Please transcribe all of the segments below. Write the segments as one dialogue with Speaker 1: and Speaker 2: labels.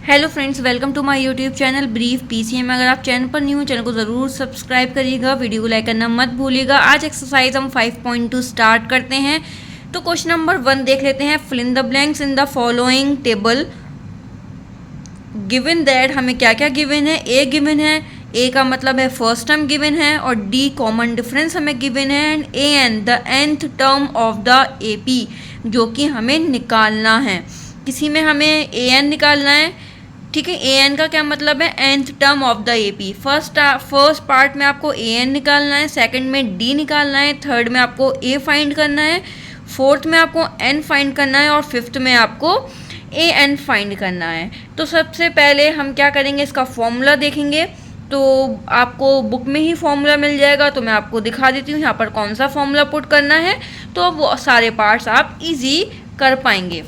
Speaker 1: Hello friends, welcome to my YouTube channel brief PCM. अगर आप channel पर new हो, चैनल को ज़रूर सब्सक्राइब करिएगा, वीडियो को लाइक करना मत भूलिएगा। आज एक्सरसाइज हम 5.2 स्टार्ट करते हैं। तो क्वेश्चन नंबर 1 देख लेते हैं। Fill in the blanks in the following table. Given that, हमें क्या क्या गिवन है। ए गिवन है, ए का मतलब है फर्स्ट टर्म गिवन है, और डी कॉमन डिफरेंस हमें गिवन है, and a N the nth term of the A P, जो कि हमें निकालना है। किसी में हमें ए एन निकालना है, ठीक है। ए एन का क्या मतलब है, nth term of the A P. First part में आपको ए एन निकालना है, सेकंड में डी निकालना है, थर्ड में आपको ए फाइंड करना है, फोर्थ में आपको एन फाइंड करना है, और फिफ्थ में आपको ए एन फाइंड करना है। तो सबसे पहले हम क्या करेंगे, इसका फॉर्मूला देखेंगे। तो आपको बुक में ही फॉर्मूला मिल जाएगा, तो मैं आपको दिखा देती हूँ यहाँ पर कौन सा फॉर्मूला पुट करना है, तो वो सारे पार्ट्स आप इजी कर पाएंगे।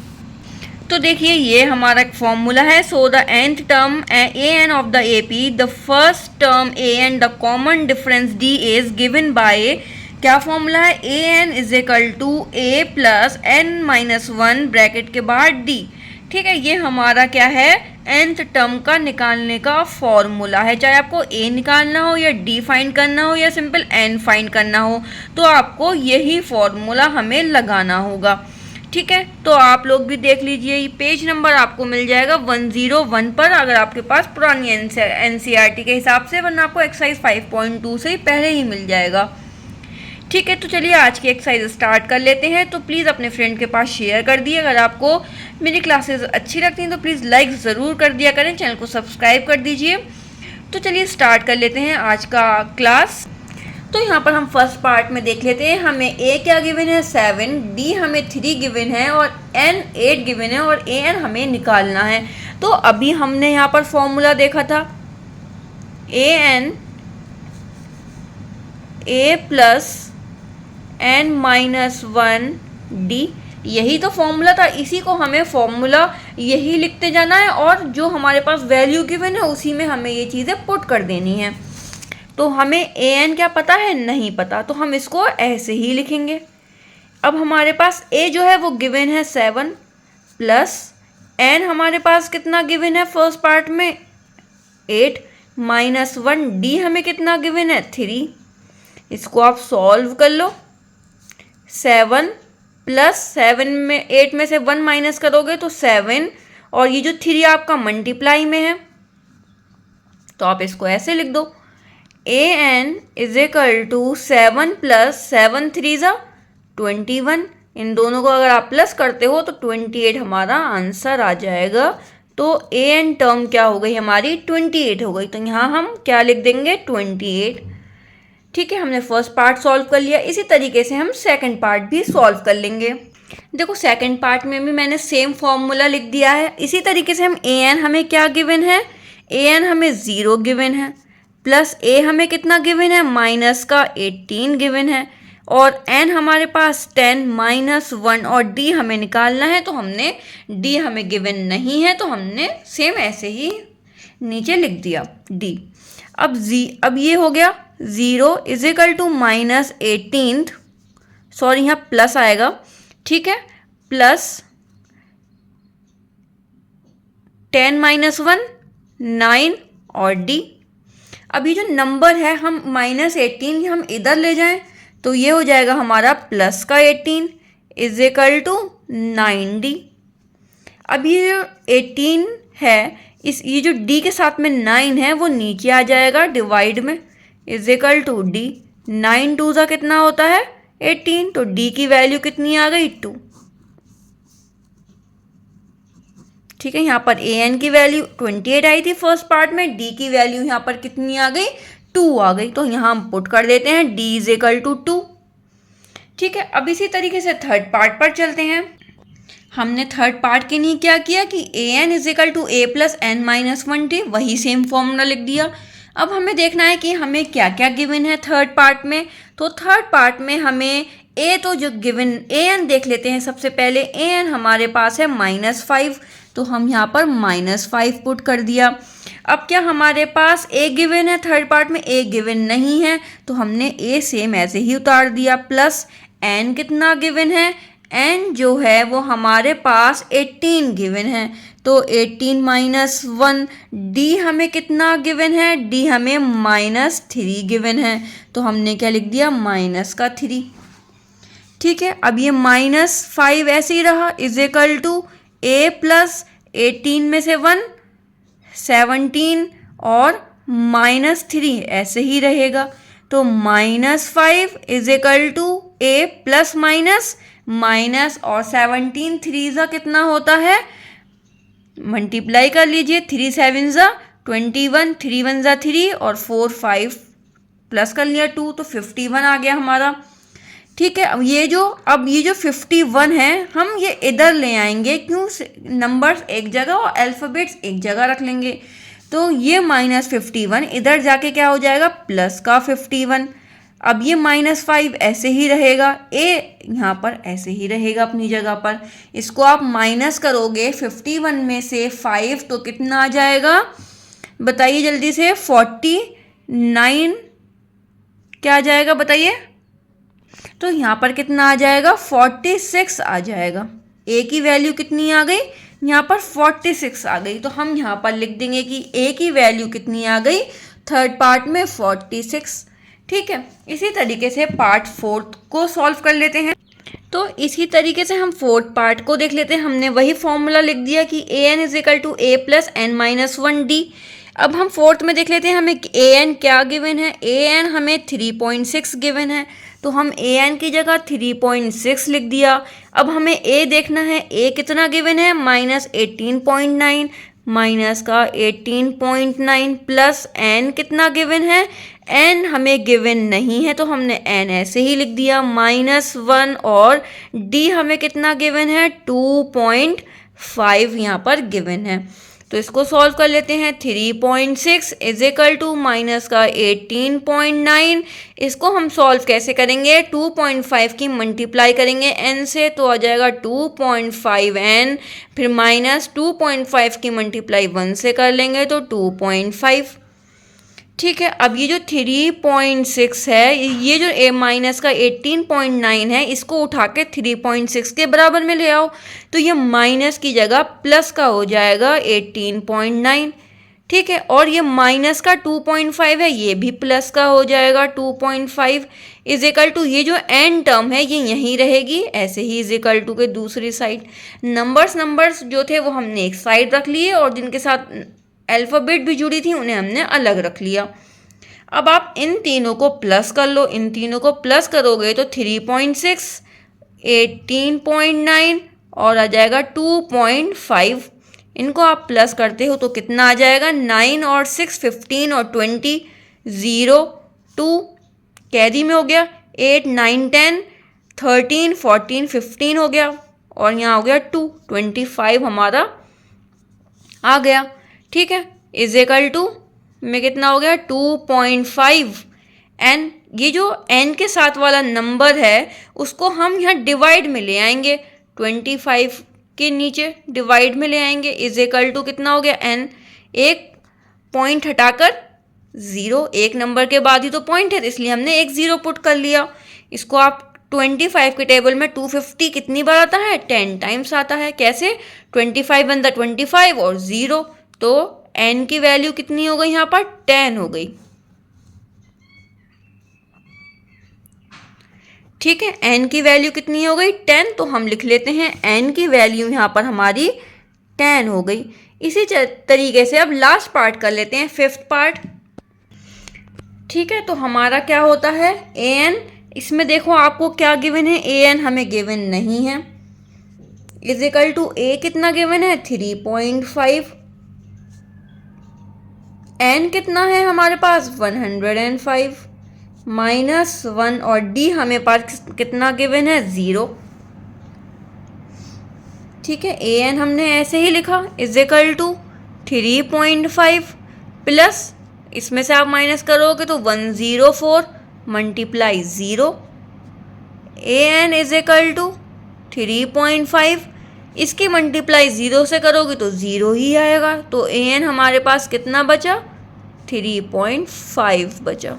Speaker 1: तो देखिए, ये हमारा एक फॉर्मूला है। So the nth term A N of the A P, the first term A N, the common difference D is given by, क्या फॉर्मूला है, A N is equal to A plus N minus one bracket के बाद D. ठीक है, ये हमारा क्या है, nth टर्म का निकालने का फॉर्मूला है। चाहे आपको a निकालना हो, या d फाइंड करना हो, या सिंपल n फाइंड करना हो, तो आपको यही फॉर्मूला हमें लगाना होगा। ठीक है, तो आप लोग भी देख लीजिए, ये पेज नंबर आपको मिल जाएगा 101 पर, अगर आपके पास पुरानी एनसीईआरटी के हिसाब से, वरना आपको एक्सरसाइज 5.2 से ही पहले ही मिल जाएगा। ठीक है, तो चलिए आज की एक्सरसाइज स्टार्ट कर लेते हैं। तो प्लीज़ अपने फ्रेंड के पास शेयर कर दिए। अगर आपको मेरी क्लासेस अच्छी लगती हैं तो प्लीज़ लाइक ज़रूर कर दिया करें, चैनल को सब्सक्राइब कर दीजिए। तो चलिए स्टार्ट कर लेते हैं आज का क्लास। तो यहाँ पर हम फर्स्ट पार्ट में देख लेते हैं। हमें ए क्या गिवन है, 7, डी हमें 3 गिवन है, और एन 8 गिवन है, और ए एन हमें निकालना है। तो अभी हमने यहाँ पर फॉर्मूला देखा था, A N A plus N minus one D, यही तो फॉर्मूला था। इसी को हमें फॉर्मूला यही लिखते जाना है, और जो हमारे पास वैल्यू गिवन है उसी में हमें ये चीज़ें पुट कर देनी है। तो हमें ए एन क्या पता है, नहीं पता, तो हम इसको ऐसे ही लिखेंगे। अब हमारे पास ए जो है वो गिवन है 7, प्लस एन हमारे पास कितना गिवन है फर्स्ट पार्ट में 8, माइनस वन डी हमें कितना गिवन है 3। इसको आप सॉल्व कर लो। 7 प्लस 7 में 8 में से 1 माइनस करोगे तो 7, और ये जो 3 आपका मल्टीप्लाई में है, तो आप इसको ऐसे लिख दो, A N is equal to 7 plus 7 3 ज़ा 21। इन दोनों को अगर आप प्लस करते हो तो 28 हमारा आंसर आ जाएगा। तो ए एन टर्म क्या हो गई हमारी, 28 हो गई। तो यहाँ हम क्या लिख देंगे, 28। ठीक है, हमने फर्स्ट पार्ट सॉल्व कर लिया। इसी तरीके से हम सेकंड पार्ट भी सॉल्व कर लेंगे। देखो, सेकंड पार्ट में भी मैंने सेम फॉर्मूला लिख दिया है। इसी तरीके से हम ए एन हमें क्या गिवन है, ए एन हमें 0 गिवन है, प्लस ए हमें कितना गिवन है, माइनस का 18 गिवन है, और एन हमारे पास 10 माइनस 1, और डी हमें निकालना है। तो हमने डी हमें गिवन नहीं है, तो हमने सेम ऐसे ही नीचे लिख दिया डी। अब ये हो गया 0 is equal to minus 18, sorry यहाँ प्लस आएगा, ठीक है, प्लस 10 माइनस 1 9, और डी। अब ये जो नंबर है, हम माइनस 18 हम इधर ले जाएं तो ये हो जाएगा हमारा प्लस का 18 इज इक्वल टू 9D। अब ये जो 18 है, ये जो डी के साथ में 9 है वो नीचे आ जाएगा डिवाइड में, इज इक्वल टू डी। 9 2 ज़ा कितना होता है 18, तो डी की वैल्यू कितनी आ गई 2। ठीक है, यहाँ पर ए एन की वैल्यू 28 आई थी फर्स्ट पार्ट में, डी की वैल्यू यहाँ पर कितनी आ गई 2 आ गई। तो यहाँ हम पुट कर देते हैं डी इज इक्वल टू 2। ठीक है, अब इसी तरीके से थर्ड पार्ट पर चलते हैं। हमने थर्ड पार्ट के लिए क्या किया कि A N is equal to A plus N minus one D, वही सेम फॉर्मूला लिख दिया। अब हमें देखना है कि हमें क्या क्या गिवन है थर्ड पार्ट में। तो थर्ड पार्ट में हमें ए, तो जो गिवन ए एन देख लेते हैं सबसे पहले। ए एन हमारे पास है -5, तो हम यहाँ पर -5 पुट कर दिया। अब क्या हमारे पास ए गिवन है थर्ड पार्ट में, ए गिवन नहीं है, तो हमने ए सेम ऐसे ही उतार दिया। प्लस एन कितना गिवन है, एन जो है वो हमारे पास 18 गिवन है, तो 18 माइनस 1। डी हमें कितना गिवन है, डी हमें -3 गिवन है, तो हमने क्या लिख दिया, -3। ठीक है, अब ये -5 ऐसे ही रहा, is equal to a plus 18 में से 1 17 और -3 ऐसे ही रहेगा, तो -5 is equal to a plus minus और 17 3 ज़ा कितना होता है, मल्टीप्लाई कर लीजिए, 3 7 ज़ा 21, 3 1 ज़ा 3 और 4 5 प्लस कर लिया 2, तो 51 आ गया हमारा। ठीक है, अब ये जो 51 है हम ये इधर ले आएंगे, क्यों, नंबर्स एक जगह और अल्फ़ाबेट्स एक जगह रख लेंगे, तो ये -51 इधर जाके क्या हो जाएगा, प्लस का 51। अब ये -5 ऐसे ही रहेगा, ए यहाँ पर ऐसे ही रहेगा अपनी जगह पर। इसको आप माइनस करोगे 51 में से 5 तो कितना आ जाएगा, बताइए जल्दी से, 49 क्या आ जाएगा बताइए, तो यहाँ पर कितना आ जाएगा, 46 आ जाएगा। ए की वैल्यू कितनी आ गई, यहाँ पर 46 आ गई, तो हम यहाँ पर लिख देंगे कि ए की वैल्यू कितनी आ गई, थर्ड पार्ट में 46। ठीक है, इसी तरीके से पार्ट 4 को सॉल्व कर लेते हैं। तो इसी तरीके से हम फोर्थ पार्ट को देख लेते हैं। हमने वही फॉर्मूला लिख दिया कि A N is equal to A plus N minus 1 D. अब हम फोर्थ में देख लेते हैं हमें ए एन क्या गिवन है। ए एन हमें 3.6 गिवन है, तो हम ए एन की जगह 3.6 लिख दिया। अब हमें ए देखना है, ए कितना गिवन है, -18.9, माइनस का 18.9 प्लस एन कितना गिवन है, एन हमें गिवन नहीं है तो हमने एन ऐसे ही लिख दिया -1, और डी हमें कितना गिवन है 2.5 यहाँ पर गिवन है। तो इसको सॉल्व कर लेते हैं। 3.6 इज इक्वल टू माइनस का 18.9, इसको हम सॉल्व कैसे करेंगे, 2.5 की मल्टीप्लाई करेंगे n से तो आ जाएगा 2.5n, फिर माइनस 2.5 की मल्टीप्लाई 1 से कर लेंगे तो 2.5। ठीक है, अब ये जो 3.6 है, ये जो ए माइनस का 18.9 है, इसको उठा के 3.6 के बराबर में ले आओ तो ये माइनस की जगह प्लस का हो जाएगा 18.9। ठीक है, और ये माइनस का 2.5 है, ये भी प्लस का हो जाएगा 2.5 इज इक्वल टू, ये जो एन टर्म है ये यहीं रहेगी ऐसे ही इज इक्वल टू के दूसरी साइड। नंबर्स जो थे वो हमने एक साइड रख लिए और जिनके साथ अल्फ़ाबेट भी जुड़ी थी उन्हें हमने अलग रख लिया। अब आप इन तीनों को प्लस कर लो, इन तीनों को प्लस करोगे तो 3.6, 18.9 और आ जाएगा 2.5। इनको आप प्लस करते हो तो कितना आ जाएगा, 9 और 6 15 और 20 0 2 कैरी में हो गया, 8 9 10 13 14 15 हो गया और यहाँ हो गया 2 25 हमारा आ गया। ठीक है, इज इक्वल टू में कितना हो गया 2.5 एन। ये जो एन के साथ वाला नंबर है उसको हम यहाँ डिवाइड में ले आएंगे, 25 के नीचे डिवाइड में ले आएंगे, इज इक्वल टू कितना हो गया एन, एक पॉइंट हटाकर 0, एक नंबर के बाद ही तो पॉइंट है इसलिए हमने एक 0 पुट कर लिया। इसको आप 25 के टेबल में 250 कितनी बार आता है, 10 टाइम्स आता है। कैसे, 25 वन द 25 और 0, तो n की वैल्यू कितनी हो गई यहाँ पर 10 हो गई। ठीक है, n की वैल्यू कितनी हो गई 10, तो हम लिख लेते हैं n की वैल्यू यहाँ पर हमारी 10 हो गई। इसी तरीके से अब लास्ट पार्ट कर लेते हैं, फिफ्थ पार्ट। ठीक है, तो हमारा क्या होता है an, इसमें देखो आपको क्या गिवन है, an हमें गिवन नहीं है, इज इक्वल टू a कितना गिवन है 3.5, n कितना है हमारे पास 105 -1 और d हमें पास कितना गिवन है 0। ठीक है, an हमने ऐसे ही लिखा इज इक्वल टू 3.5 प्लस इसमें से आप माइनस करोगे तो 104 multiply 0, an is equal to 3.5, इसकी मल्टीप्लाई 0 से करोगे तो 0 ही आएगा, तो an हमारे पास कितना बचा 3.5 बचा।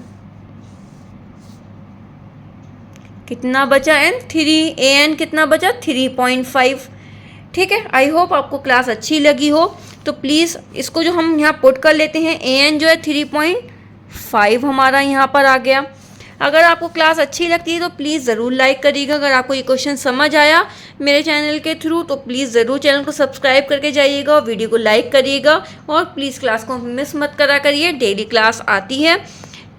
Speaker 1: कितना बचा an कितना बचा 3.5। ठीक है, आई होप आपको क्लास अच्छी लगी हो। तो प्लीज़ इसको जो हम यहाँ पुट कर लेते हैं, an जो है 3.5 हमारा यहाँ पर आ गया। अगर आपको क्लास अच्छी लगती है तो प्लीज़ ज़रूर लाइक करिएगा। अगर आपको ये क्वेश्चन समझ आया मेरे चैनल के थ्रू तो प्लीज़ ज़रूर चैनल को सब्सक्राइब करके जाइएगा और वीडियो को लाइक करिएगा। और प्लीज़ क्लास को मिस मत करा करिए, डेली क्लास आती है।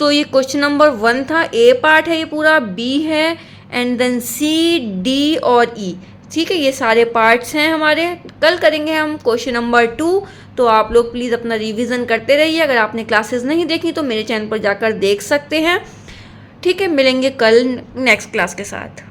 Speaker 1: तो ये क्वेश्चन नंबर 1 था, ए पार्ट है ये पूरा, बी है, एंड देन सी, डी और ई। ठीक है, ये सारे पार्ट्स हैं हमारे। कल करेंगे हम क्वेश्चन नंबर 2। तो आप लोग प्लीज़ अपना रिवीजन करते रहिए। अगर आपने क्लासेस नहीं देखी तो मेरे चैनल पर जाकर देख सकते हैं। ठीक है, मिलेंगे कल नेक्स्ट क्लास के साथ।